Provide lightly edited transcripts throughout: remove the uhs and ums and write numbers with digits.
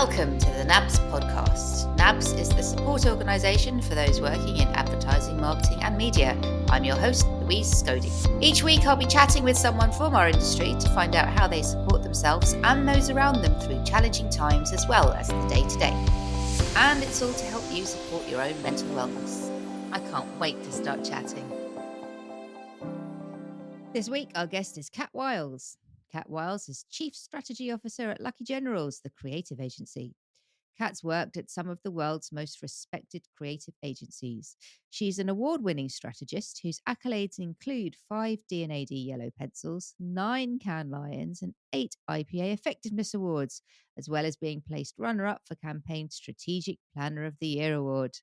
Welcome to the NABS podcast. NABS is the support organisation for those working in advertising, marketing and media. I'm your host, Louise Scody. Each week I'll be chatting with someone from our industry to find out how they support themselves and those around them through challenging times as well as the day-to-day. And it's all to help you support your own mental wellness. I can't wait to start chatting. This week our guest is Cat Wiles. Cat Wiles is Chief Strategy Officer at Lucky Generals, the creative agency. Kat's worked at some of the world's most respected creative agencies. She's an award-winning strategist whose accolades include 5 D&AD Yellow Pencils, 9 Cannes Lions, and 8 IPA Effectiveness Awards, as well as being placed runner-up for Campaign Strategic Planner of the Year award.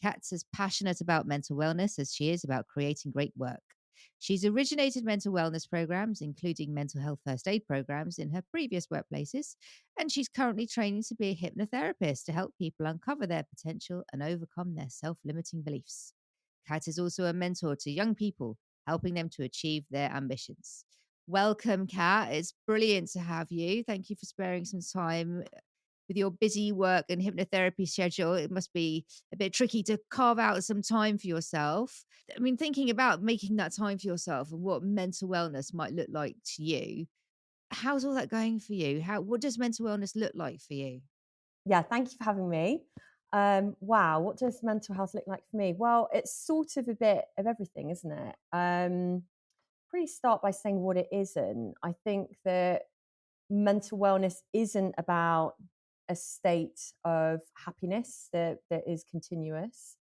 Kat's as passionate about mental wellness as she is about creating great work. She's originated mental wellness programs, including mental health first aid programs in her previous workplaces, and she's currently training to be a hypnotherapist to help people uncover their potential and overcome their self-limiting beliefs. Kat is also a mentor to young people, helping them to achieve their ambitions. Welcome, Kat. It's brilliant to have you. Thank you for sparing some time. With your busy work and hypnotherapy schedule, it must be a bit tricky to carve out some time for yourself. I mean, thinking about making that time for yourself and what mental wellness might look like to you, how's all that going for you? What does mental wellness look like for you? Yeah, thank you for having me. Wow, what does mental health look like for me? Well, it's sort of a bit of everything, isn't it? Pretty start by saying what it isn't. I think that mental wellness isn't about a state of happiness that is continuous.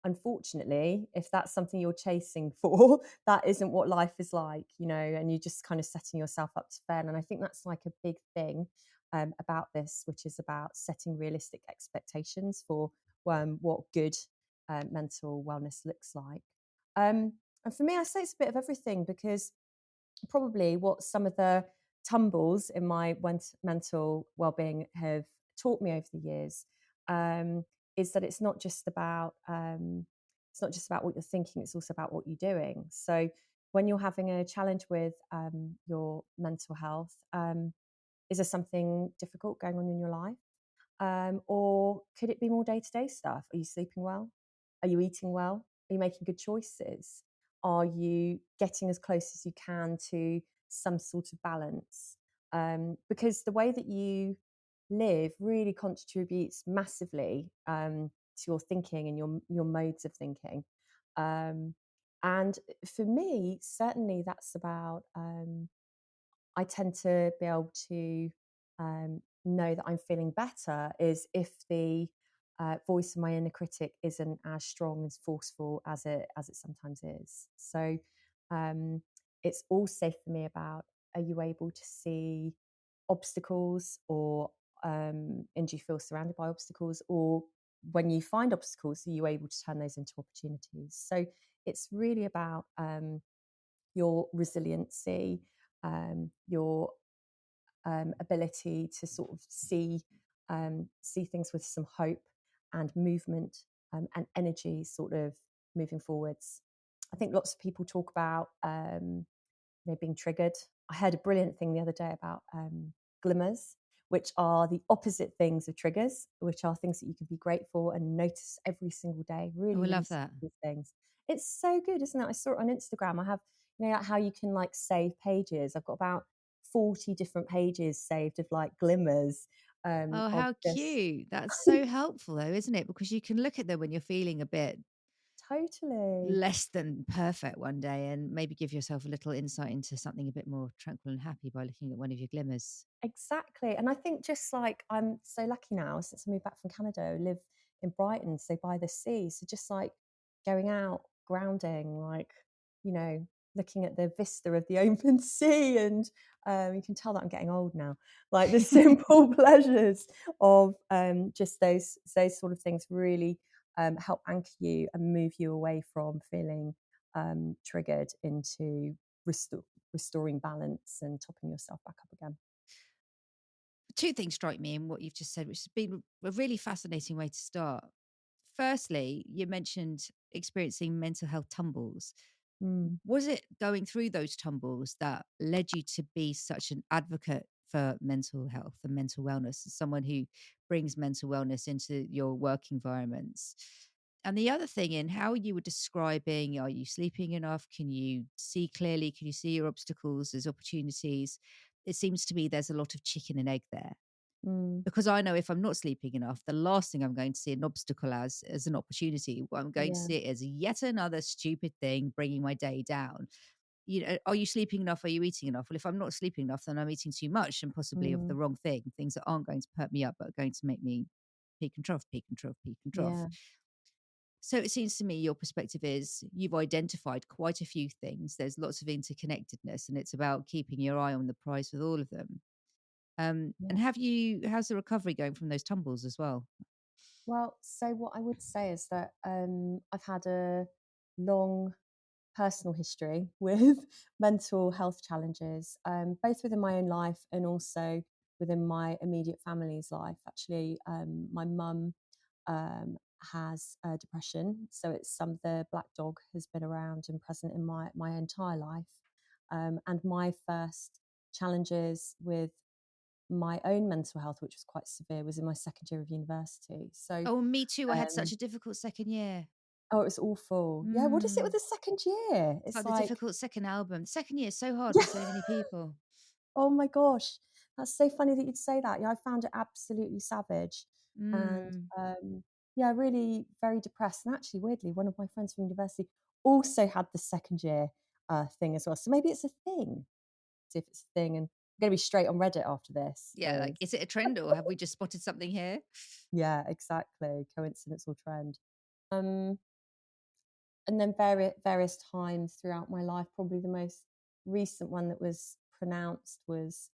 Unfortunately, if that's something you're chasing for, that isn't what life is like, and you're just kind of setting yourself up to fail. And I think that's like a big thing about this, which is about setting realistic expectations for what good mental wellness looks like. And for me, I say it's a bit of everything, because probably what some of the tumbles in my mental well-being have taught me over the years is that it's not just about what you're thinking, it's also about what you're doing. So when you're having a challenge with your mental health, is there something difficult going on in your life? Or could it be more day-to-day stuff? Are you sleeping well? Are you eating well? Are you making good choices? Are you getting as close as you can to some sort of balance? Because the way that you live really contributes massively to your thinking and your modes of thinking. And for me, certainly that's about, I tend to be able to know that I'm feeling better is if the voice of my inner critic isn't as strong, as forceful as it sometimes is. So it's also for me about, are you able to see obstacles, or and do you feel surrounded by obstacles, or when you find obstacles, are you able to turn those into opportunities? So it's really about your resiliency, your ability to sort of see things with some hope and movement and energy, sort of moving forwards. I think lots of people talk about being triggered. I heard a brilliant thing the other day about glimmers, which are the opposite things of triggers, which are things that you can be grateful and notice every single day. Really, I love really that. simple things. It's so good, isn't it? I saw it on Instagram. I have, like how you can like save pages. I've got about 40 different pages saved of like glimmers. Oh, Of how just cute. That's so helpful though, isn't it? Because you can look at them when you're feeling a bit totally. less than perfect one day and maybe give yourself a little insight into something a bit more tranquil and happy by looking at one of your glimmers. Exactly. And I think just like, I'm so lucky now since I moved back from Canada, I live in Brighton, so by the sea. So just like going out, grounding, like, looking at the vista of the open sea. And you can tell that I'm getting old now. Like the simple pleasures of just those sort of things really help anchor you and move you away from feeling triggered into restoring balance and topping yourself back up again. Two things strike me in what you've just said, which has been a really fascinating way to start. Firstly, you mentioned experiencing mental health tumbles. Mm. Was it going through those tumbles that led you to be such an advocate for mental health and mental wellness, as someone who brings mental wellness into your work environments. And the other thing, in how you were describing, are you sleeping enough? Can you see clearly? Can you see your obstacles as opportunities? It seems to me there's a lot of chicken and egg there, Mm, because I know if I'm not sleeping enough, the last thing I'm going to see an obstacle as an opportunity. What I'm going to yeah. see it as yet another stupid thing bringing my day down. Are you sleeping enough? Are you eating enough? Well, if I'm not sleeping enough, then I'm eating too much and possibly of the Mm, wrong thing, things that aren't going to perk me up, but are going to make me peak and trough, peak and trough, peak and trough. yeah. So it seems to me your perspective is you've identified quite a few things. There's lots of interconnectedness, and it's about keeping your eye on the prize with all of them. Yeah. And how's the recovery going from those tumbles as well? Well, so what I would say is that I've had a long personal history with mental health challenges, both within my own life and also within my immediate family's life. Actually, my mum has depression, so it's the black dog has been around and present in my entire life. And my first challenges with my own mental health, which was quite severe, was in my second year of university. So, Oh, me too. I had such um, a difficult second year. oh, it was awful. Yeah, what is it with Mm. the second year? It's It's like the like, difficult second album. Second year is so hard for yeah, so many people. oh my gosh, that's so funny that you'd say that. Yeah, I found it absolutely savage, and Mm. yeah, really very depressed. And actually, weirdly, one of my friends from university also had the second year thing as well. So maybe it's a thing. See if it's a thing, and I'm going to be straight on Reddit after this Yeah, like, because is it a trend or have we just spotted something here? yeah, exactly, coincidence or trend. Um, and then various times throughout my life, probably the most recent one that was pronounced was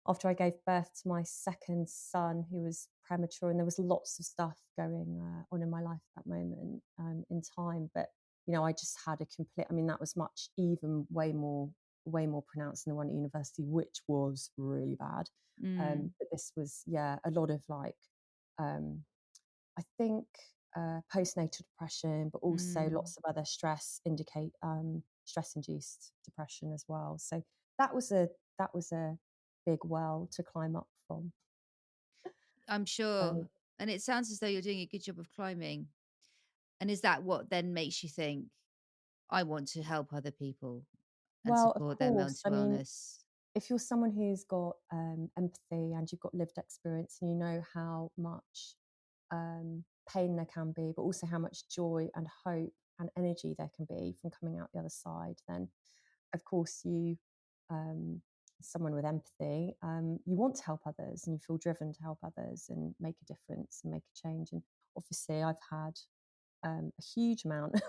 after I gave birth to my second son, who was premature, and there was lots of stuff going on in my life at that moment in time. But you know, I just had a complete. I mean, that was much even way more pronounced than the one at university, which was really bad. Mm. But this was, yeah, a lot of like um, I think postnatal depression, but also Mm. lots of other stress induced depression as well. So that was a that was a big well to climb up from. I'm sure. Um, And it sounds as though you're doing a good job of climbing. And is that what then makes you think, I want to help other people and well, of support their course. I mental mean, wellness? if you're someone who's got empathy and you've got lived experience and you know how much pain there can be, but also how much joy and hope and energy there can be from coming out the other side, then of course you, um, someone with empathy, you want to help others and you feel driven to help others and make a difference and make a change. And obviously, I've had a huge amount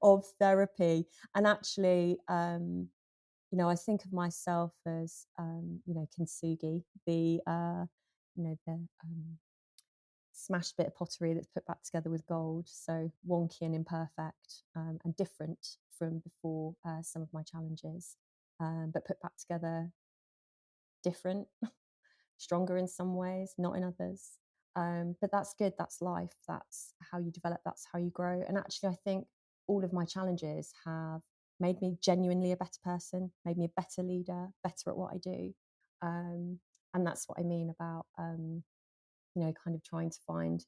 of therapy, and actually, you know, I think of myself as, you know, kintsugi, the smashed bit of pottery that's put back together with gold. So wonky and imperfect, and different from before some of my challenges, but put back together different, stronger in some ways, not in others. But that's good. That's life. That's how you develop. That's how you grow. And actually, I think all of my challenges have made me genuinely a better person, made me a better leader, better at what I do. Um, and that's what I mean about, you know, kind of trying to find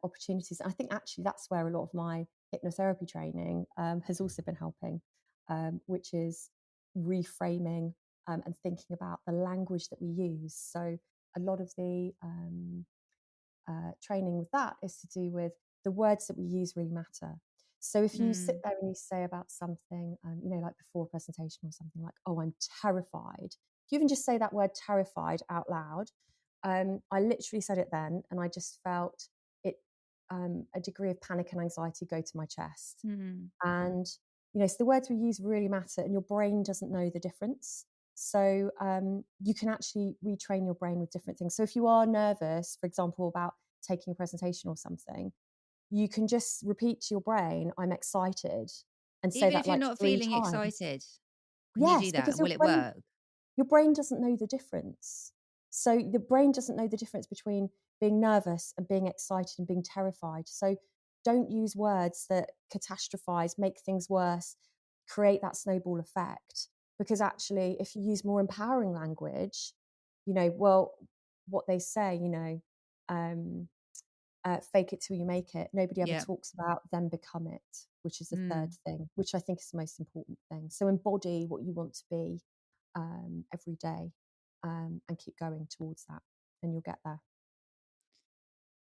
opportunities. And I think actually that's where a lot of my hypnotherapy training has also been helping, which is reframing and thinking about the language that we use. So a lot of the training with that is to do with the words that we use really matter. So if you sit Mm. there and you say about something, you know, like before a presentation or something like, "Oh, I'm terrified." If you even just say that word "terrified" out loud, I literally said it then, and I just felt it, a degree of panic and anxiety go to my chest. Mm. And you know, so the words we use really matter, and your brain doesn't know the difference. So you can actually retrain your brain with different things. So if you are nervous, for example, about taking a presentation or something, you can just repeat to your brain, "I'm excited," and say Even that if you're like not three feeling times. excited, can you do Yes, that because and will it work? your brain doesn't know the difference. So the brain doesn't know the difference between being nervous and being excited and being terrified. So don't use words that catastrophize, make things worse, create that snowball effect. because actually, if you use more empowering language, well, what they say, um, fake it till you make it. Nobody ever Yeah. talks about then become it, which is the third Mm. thing, which I think is the most important thing. So embody what you want to be every day, and keep going towards that, and you'll get there.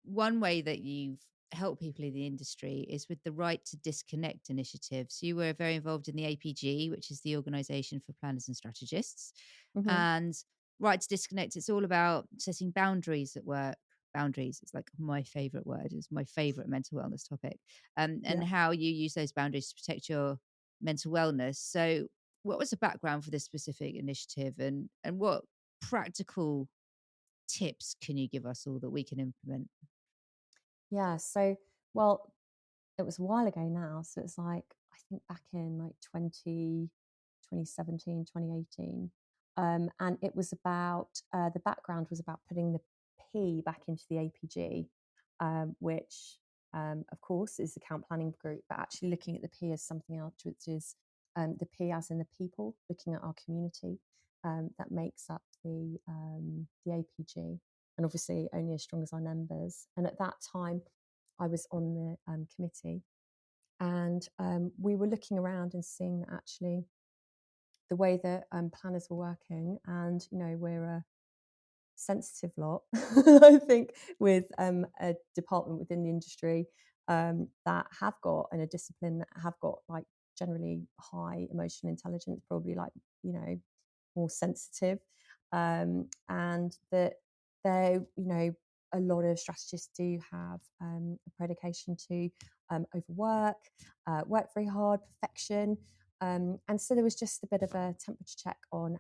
One way that you've helped people in the industry is with the Right to Disconnect initiative. So you were very involved in the APG, which is the Organization for Planners and Strategists. Hmm. And Right to Disconnect, it's all about setting boundaries at work. Boundaries, it's like my favorite word, it's my favorite mental wellness topic. And Yeah. how you use those boundaries to protect your mental wellness. So, what was the background for this specific initiative, and what practical tips can you give us all that we can implement? Yeah. So, well, it was a while ago now. So it's like, I think back in like 2017, 2018. And it was about, the background was about putting the P back into the APG, which, of course, is the account planning group, but actually looking at the P as something else, which is the P as in the people, looking at our community that makes up the APG. And obviously, only as strong as our numbers. And at that time, I was on the committee, and we were looking around and seeing that actually the way that planners were working, and we're a sensitive lot, I think, with a department within the industry that have got, and a discipline that have got, like, generally high emotional intelligence, probably, like, more sensitive, and that they, a lot of strategists do have a predication to overwork, work very hard, perfection. And so there was just a bit of a temperature check on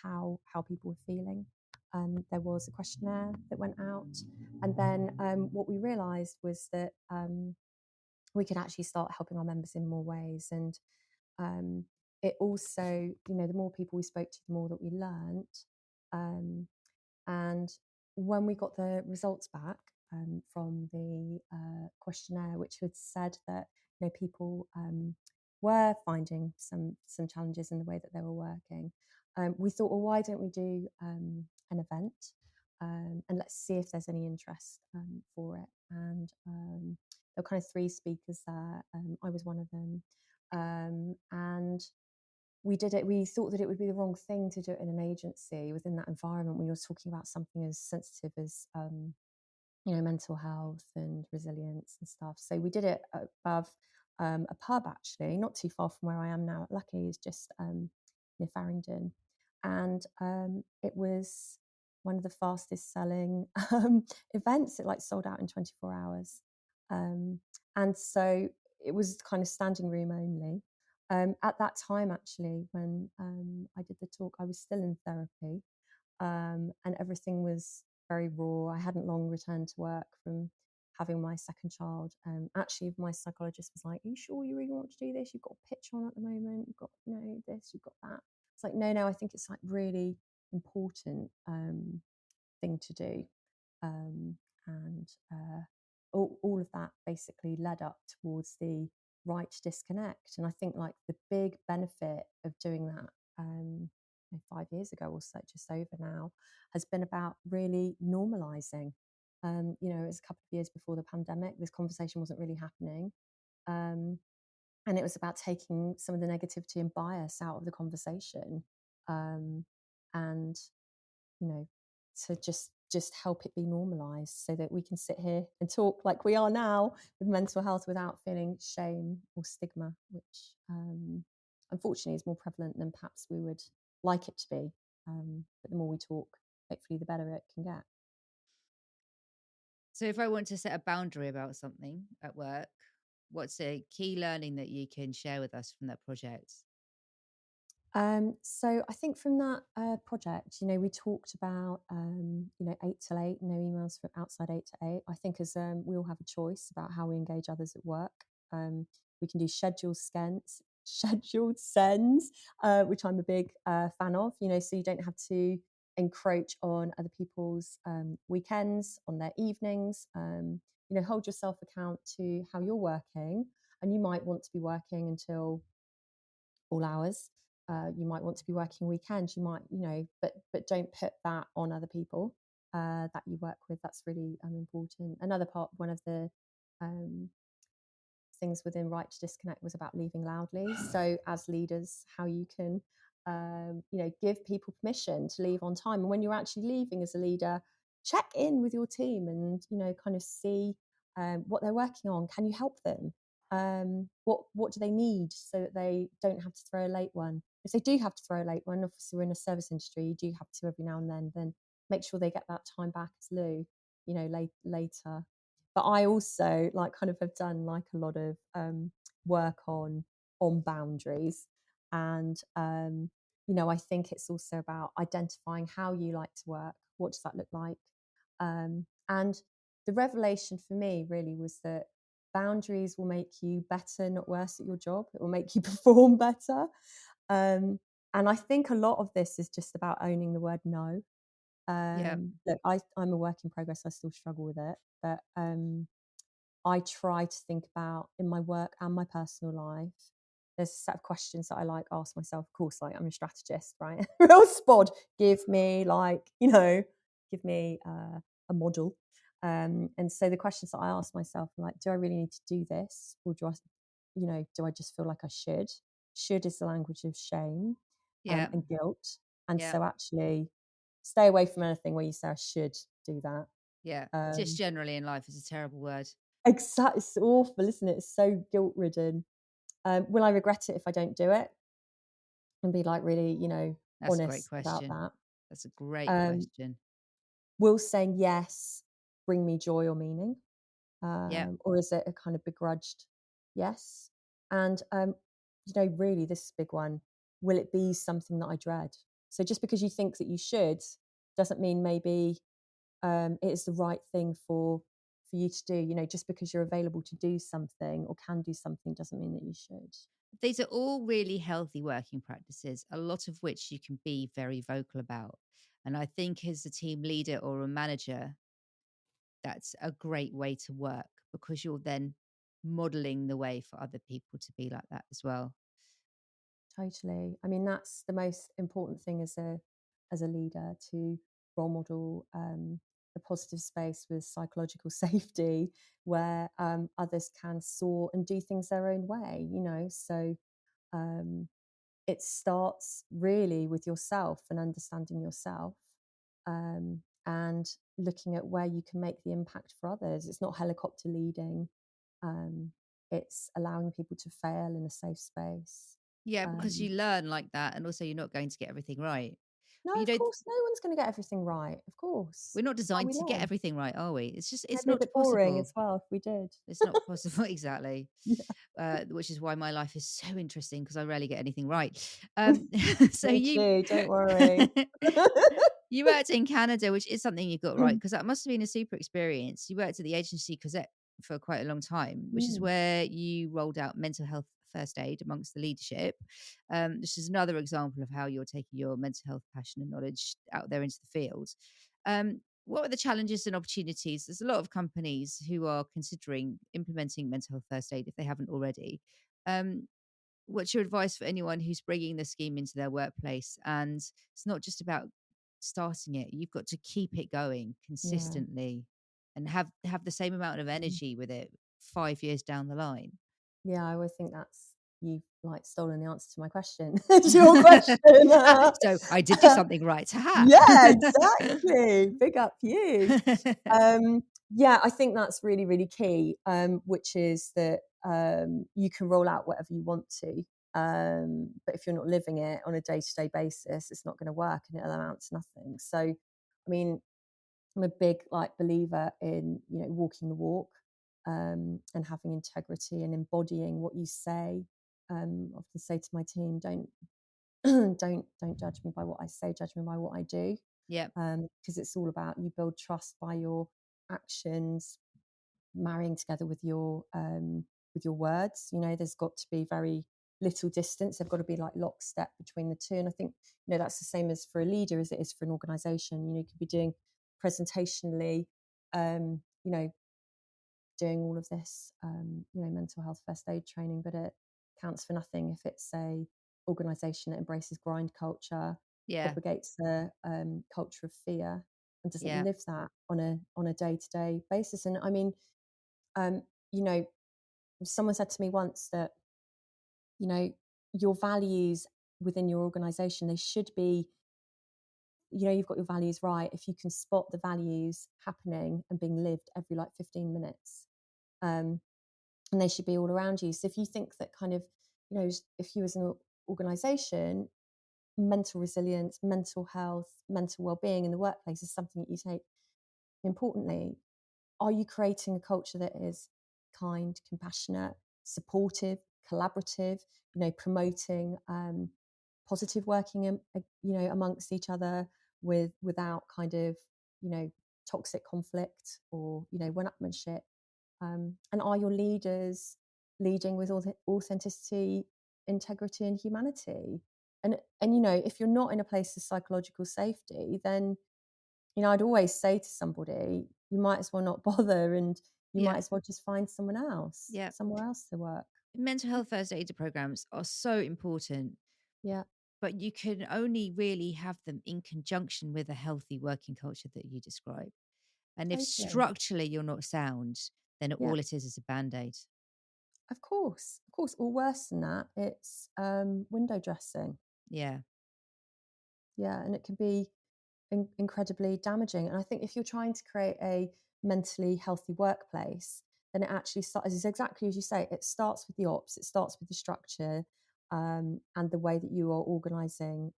how people were feeling. There was a questionnaire that went out, and then what we realised was that we could actually start helping our members in more ways. And um, it also, the more people we spoke to, the more that we learnt. Um, and when we got the results back from the questionnaire, which had said that people were finding some challenges in the way that they were working, we thought, well, why don't we do an event, and let's see if there's any interest for it. And there were kind of three speakers there. I was one of them, and we did it. We thought that it would be the wrong thing to do it in an agency within that environment when you're talking about something as sensitive as mental health and resilience and stuff. So we did it above a pub, actually, not too far from where I am now at Lucky, is just near Farringdon. And it was one of the fastest selling events. It like sold out in 24 hours. Um, and so it was kind of standing room only. At that time, actually, when I did the talk, I was still in therapy, and everything was very raw. I hadn't long returned to work from having my second child. Actually, my psychologist was like, "Are you sure you really want to do this? You've got a pitch on at the moment. You've got this. You've got that." It's like, no, I think it's like really important thing to do, um, and all of that basically led up towards the right to disconnect. And I think, like, the big benefit of doing that 5 years ago or so, just over now, has been about really normalizing. It was a couple of years before the pandemic. This conversation wasn't really happening. Um, and it was about taking some of the negativity and bias out of the conversation, um, and you know to just help it be normalized, so that we can sit here and talk like we are now with mental health without feeling shame or stigma, which unfortunately is more prevalent than perhaps we would like it to be. But the more we talk, hopefully the better it can get. So, if I want to set a boundary about something at work, what's a key learning that you can share with us from that project? So I think from that project, we talked about 8 till 8, no emails from outside 8 to 8. I think as we all have a choice about how we engage others at work. We can do scheduled sends, which I'm a big fan of. So you don't have to encroach on other people's weekends, on their evenings. Hold yourself account to how you're working, and you might want to be working until all hours. You might want to be working weekends. You might, but don't put that on other people that you work with. That's really important. Another part, one of the um, things within Right to Disconnect was about leaving loudly. So as leaders, how you can, give people permission to leave on time. And when you're actually leaving as a leader, check in with your team and, kind of see what they're working on. Can you help them? What do they need so that they don't have to throw a late one? If they do have to throw a late one, obviously we're in a service industry, you do have to every now and then make sure they get that time back as lieu, later. But I also kind of have done a lot of work on boundaries, and I think it's also about identifying how you like to work. What does that look like? And the revelation for me really was that boundaries will make you better, not worse at your job. It will make you perform better. And I think a lot of this is just about owning the word no. Yeah. Look, I'm a work in progress. I still struggle with it, but I try to think about in my work and my personal life. There's a set of questions that I ask myself. Of course, I'm a strategist, right? Real spod. Give me give me a model. And so the questions that I ask myself are do I really need to do this, or do I just feel like I should? Should is the language of shame Yeah. and guilt, and Yeah. so actually stay away from anything where you say I should do that. Yeah. Just Um, generally in life is a terrible word. Exactly, it's awful, isn't it? It's so guilt ridden. Will I regret it if I don't do it? And be really, That's a great honest about question. that. That's a great Um, question. will saying yes bring me joy or meaning? Yeah. Or is it a kind of begrudged yes? And really, this is a big one. Will it be something that I dread? So just because you think that you should doesn't mean maybe it is the right thing for you to do. Just because you're available to do something or can do something doesn't mean that you should. These are all really healthy working practices, a lot of which you can be very vocal about. And I think as a team leader or a manager, that's a great way to work because you're then modeling the way for other people to be like that as well. Totally. I mean, that's the most important thing as a leader, to role model a positive space with psychological safety where others can soar and do things their own way. So um, it starts really with yourself and understanding yourself, and looking at where you can make the impact for others. It's not helicopter leading. Um, it's allowing people to fail in a safe space. Yeah, because Um, you learn like that. And also, you're not going to get everything right. But no, you of know, course, no one's going to get everything right. Of course, we're not that's how designed we to get learn. everything right, are we? It's Maybe a not bit boring possible. as well if we did. It's not possible, exactly. Yeah, Which is why my life is so interesting because I rarely get anything right. So me you too. Don't worry. you worked in Canada, which is something you got right Mm, because that must have been a super experience. You worked at the agency Cosette for quite a long time, which is mm, where you rolled out mental health first aid amongst the leadership. This is another example of how you're taking your mental health passion and knowledge out there into the field. What are the challenges and opportunities? There's a lot of companies who are considering implementing mental health first aid if they haven't already. Um, what's your advice for anyone who's bringing the scheme into their workplace? And it's not just about starting it; you've got to keep it going yeah. consistently, and have the same amount of Mm. energy with it 5 years down the line. Yeah, I always think that's you've stolen the answer to my question. To your question. So I did do something right. Ha! Yeah, exactly. Big up you. Yeah, I think that's really, really key, which is that you can roll out whatever you want to. But if you're not living it on a day-to-day basis, it's not going to work and it'll amount to nothing. So, I mean, I'm a big believer in walking the walk, and having integrity and embodying what you say. I often say to my team, don't don't judge me by what I say, judge me by what I do, Yeah, because it's all about you build trust by your actions marrying together with your words. There's got to be very little distance. They've got to be lockstep between the two. And I think that's the same as for a leader as it is for an organization. You could be doing presentationally, doing all of this mental health first aid training, but it counts for nothing if it's a organization that embraces grind culture, Yeah. propagates a culture of fear, and doesn't Yeah. live that on a day to day basis. And I mean, um, you know, someone said to me once that, you know, your values within your organization, they should be, you know, you've got your values right if you can spot the values happening and being lived every like 15 minutes. Um, and they should be all around you. So if you think that kind of, you know, if you as an organization, mental resilience, mental health, mental well-being in the workplace is something that you take importantly, are you creating a culture that is kind, compassionate, supportive, collaborative, you know, promoting positive working, you know, amongst each other without kind of, you know, toxic conflict or, you know, one-upmanship? And are your leaders leading with authenticity, integrity, and humanity? And you know, if you're not in a place of psychological safety, then, you know, I'd always say to somebody, you might as well not bother, and you Yeah. might as well just find someone else, Yeah. somewhere else to work. Mental health first aid programs are so important, Yeah, but you can only really have them in conjunction with a healthy working culture that you describe. And if totally. structurally you're not sound, then Yeah, all it is a band aid. of course. Or worse than that, it's window dressing. Yeah. Yeah, and it can be incredibly damaging. And I think if you're trying to create a mentally healthy workplace, then it actually starts, is exactly as you say, it starts with the ops, it starts with the structure, and the way that you are organizing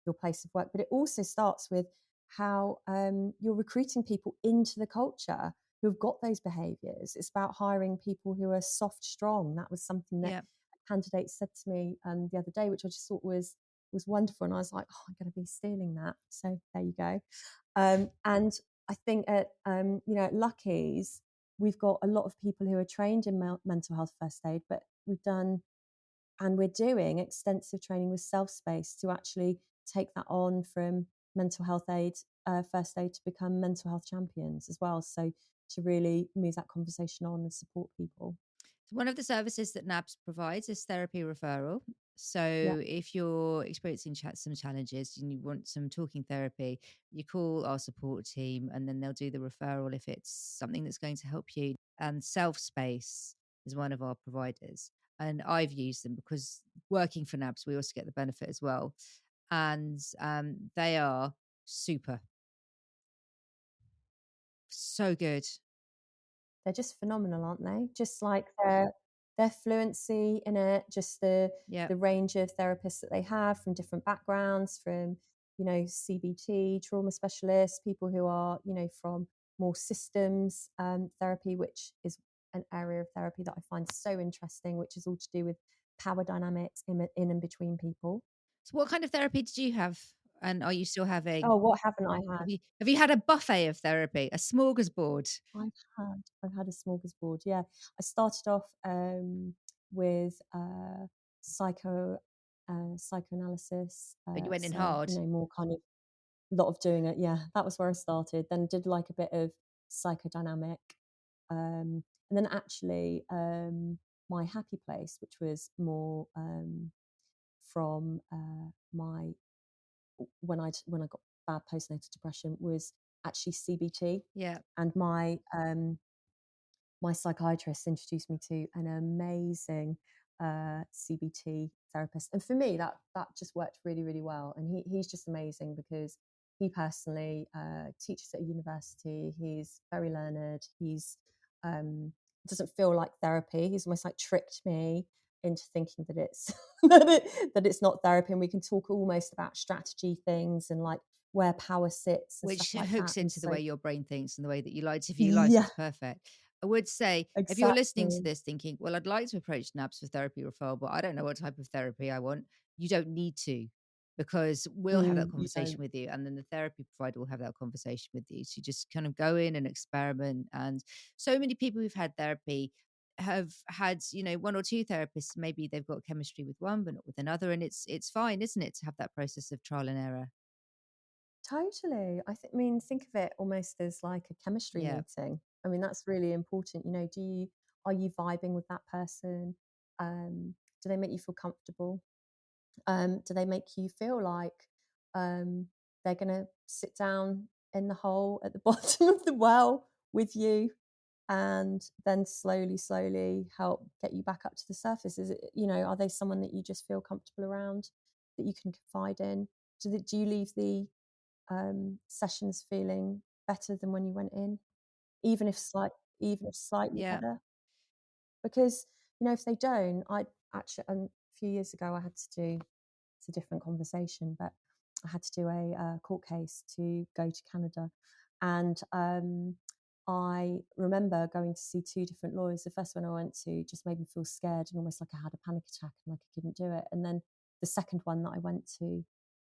your place of work. But it also starts with how you're recruiting people into the culture who have got those behaviors. It's about hiring people who are soft, strong. That was something that Yeah. a candidate said to me the other day, which I just thought was wonderful. And I was like, oh, I'm going to be stealing that. So there you go. And I think at, you know, at Lucky's, we've got a lot of people who are trained in mental health first aid, but we've done and we're doing extensive training with Self Space to actually take that on from mental health aid, first aid to become mental health champions as well. So to really move that conversation on and support people. So one of the services that NABS provides is therapy referral. Yeah. So if you're experiencing some challenges and you want some talking therapy, you call our support team and then they'll do the referral if it's something that's going to help you. And Self Space is one of our providers. And I've used them because working for NABS, we also get the benefit as well. And they are super, so good. They're just phenomenal, aren't they? Just like their fluency in it, just Yeah. the range of therapists that they have from different backgrounds, from, you know, CBT, trauma specialists, people who are, you know, from more systems therapy, which is an area of therapy that I find so interesting, which is all to do with power dynamics in and between people. So what kind of therapy did you have? And are you still having? Oh, what haven't I had? Have you had a buffet of therapy, a smorgasbord? I've had a smorgasbord. Yeah, I started off with psychoanalysis. But you went in So hard? you know, more kind of lot of doing it. Yeah, that was where I started. Then did like a bit of psychodynamic, and then actually my happy place, which was more from my when I got bad postnatal depression, was actually CBT, Yeah. and my psychiatrist introduced me to an amazing CBT therapist, and for me that just worked really really well. And he's just amazing because he personally teaches at a university. He's very learned. He's doesn't feel like therapy. He's almost like tricked me into thinking that it's that it's not therapy, and we can talk almost about strategy things and like where power sits and stuff Which like that. hooks And into the so way your brain thinks and the way that you like to view life. So yeah, it's perfect. I would say if you're listening to exactly. this thinking, well, I'd like to approach NABS for therapy referral, but I don't know what type of therapy I want, you don't need to because we'll have that You conversation don't. with you and then the therapy provider will have that conversation with you. So you just kind of go in and experiment. And so many people who've had therapy have had, one or two therapists. Maybe they've got chemistry with one, but not with another. And it's fine, isn't it, to have that process of trial and error? Totally. I mean, think of it almost as like a chemistry Yeah. meeting. I mean, that's really important. You know, are you vibing with that person? Do they make you feel comfortable? Do they make you feel like um, they're going to sit down in the hole at the bottom of the well with you and then slowly, slowly help get you back up to the surface? Is it, are they someone that you just feel comfortable around, that you can confide in? Do you leave the sessions feeling better than when you went in, even if even if slightly Yeah. better? Because if they don't, I actually a few years ago I had to do, it's a different conversation, but I had to do a court case to go to Canada, and I remember going to see two different lawyers. The first one I went to just made me feel scared and almost like I had a panic attack and like I couldn't do it. And then the second one that I went to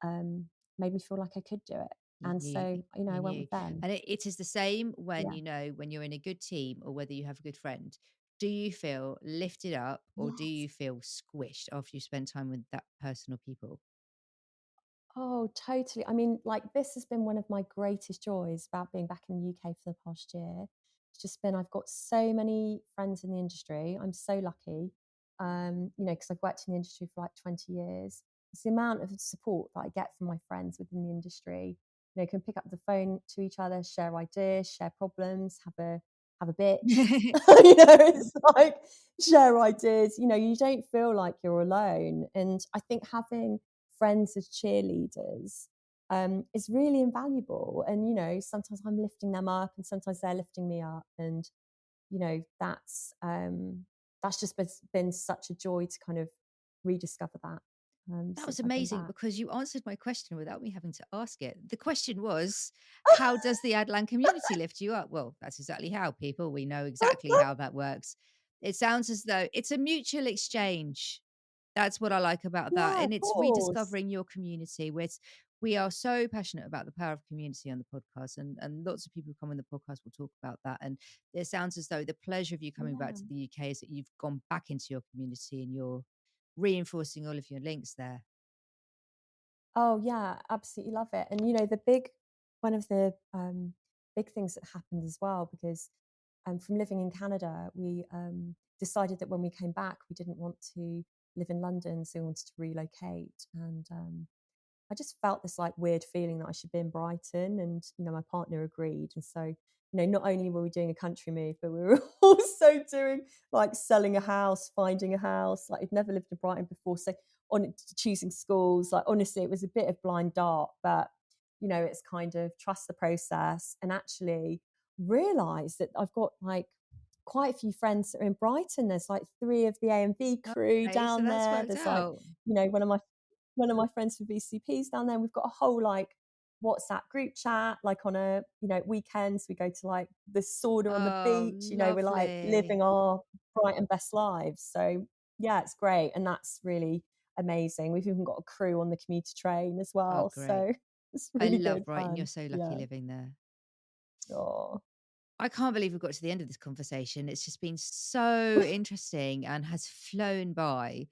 um, made me feel like I could do it. You And knew, so, I you went knew. with them. And it is the same when, Yeah. when you're in a good team or whether you have a good friend. Do you feel lifted up or do Yes. you feel squished after you spend time with that person or people? Oh, totally. I mean, like, this has been one of my greatest joys about being back in the UK for the past year. It's just been, I've got so many friends in the industry. I'm so lucky, because I've worked in the industry for like 20 years. It's the amount of support that I get from my friends within the industry. Can pick up the phone to each other, share ideas, share problems, have a bitch. It's like share ideas. You don't feel like you're alone. And I think having friends as cheerleaders is really invaluable. And sometimes I'm lifting them up, and sometimes they're lifting me up, and that's just been such a joy to kind of rediscover that That was since I've been amazing back. because you answered my question without me having to ask it. The question was, how does the Adlan community lift you up? Well, that's exactly how, people. We know exactly how that works. It sounds as though it's a mutual exchange. That's what I like about that. Yeah, of And it's course. rediscovering your community. We are so passionate about the power of community on the podcast, and lots of people who come on the podcast will talk about that. And it sounds as though the pleasure of you coming back Yeah. to the UK is that you've gone back into your community and you're reinforcing all of your links there. Oh yeah, absolutely love it. And the one of the big things that happened as well, because from living in Canada, we decided that when we came back, we didn't want to live in London, so we wanted to relocate. And I just felt this like weird feeling that I should be in Brighton, and my partner agreed. And so not only were we doing a country move, but we were also doing like selling a house, finding a house. Like, I'd never lived in Brighton before, so on choosing schools, like, honestly, it was a bit of blind dart, but it's kind of trust the process, and actually realize that I've got like quite a few friends that are in Brighton. There's like three of the A&B crew Okay, so down that's there. worked There's like, out. one of my friends for VCPs down there. We've got a whole like WhatsApp group chat. Like on a weekends, we go to like the sauna on the Oh, beach. We're like lovely. living our bright and best lives. So yeah, it's great, and that's really amazing. We've even got a crew on the commuter train as Oh, well. great. So it's I really love good Brighton. You're fun. so lucky Yeah. living there. Oh. I can't believe we've got to the end of this conversation. It's just been so interesting and has flown by.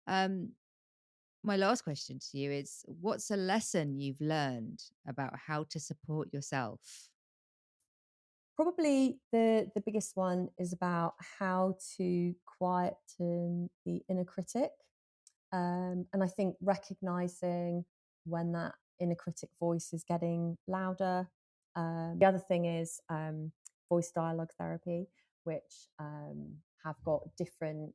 Um, my last question to you is, what's a lesson you've learned about how to support yourself? Probably the biggest one is about how to quieten the inner critic. And I think recognizing when that inner critic voice is getting louder. The other thing is voice dialogue therapy, which have got different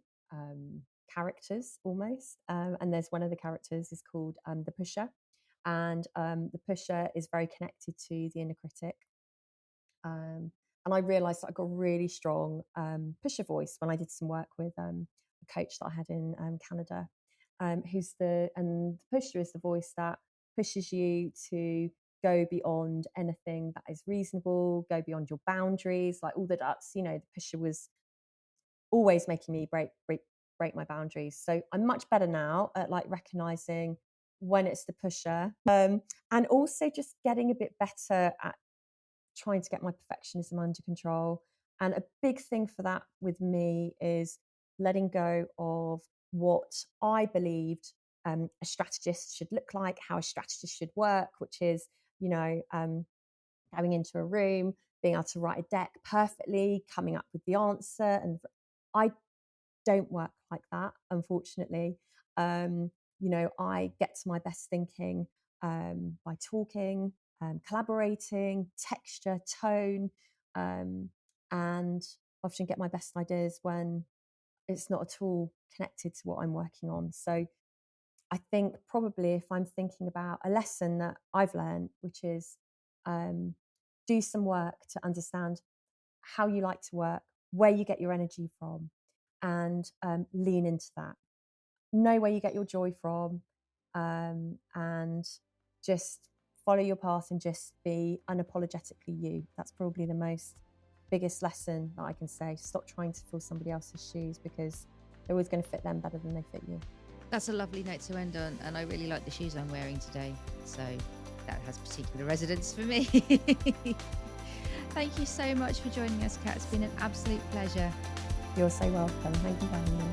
characters almost. And there's one of the characters is called the pusher. And the pusher is very connected to the inner critic. And I realized that I got a really strong pusher voice when I did some work with a coach that I had in Canada, and the pusher is the voice that pushes you to go beyond anything that is reasonable, go beyond your boundaries, like all the ducks. The pusher was always making me break my boundaries. So I'm much better now at like recognizing when it's the pusher, and also just getting a bit better at trying to get my perfectionism under control. And a big thing for that with me is letting go of what I believed a strategist should look like, how a strategist should work, which is, going into a room, being able to write a deck perfectly, coming up with the answer. And I don't work like that, unfortunately. I get to my best thinking by talking, collaborating, texture, tone, um, and often get my best ideas when it's not at all connected to what I'm working on. So I think probably if I'm thinking about a lesson that I've learned, which is um, do some work to understand how you like to work, where you get your energy from, and lean into that. Know where you get your joy from, and just follow your path and just be unapologetically you. That's probably the biggest lesson that I can say. Stop trying to fill somebody else's shoes, because they're always going to fit them better than they fit you. That's a lovely note to end on, and I really like the shoes I'm wearing today. So that has particular resonance for me. Thank you so much for joining us, Kat. It's been an absolute pleasure. You're so welcome. Thank you for having me.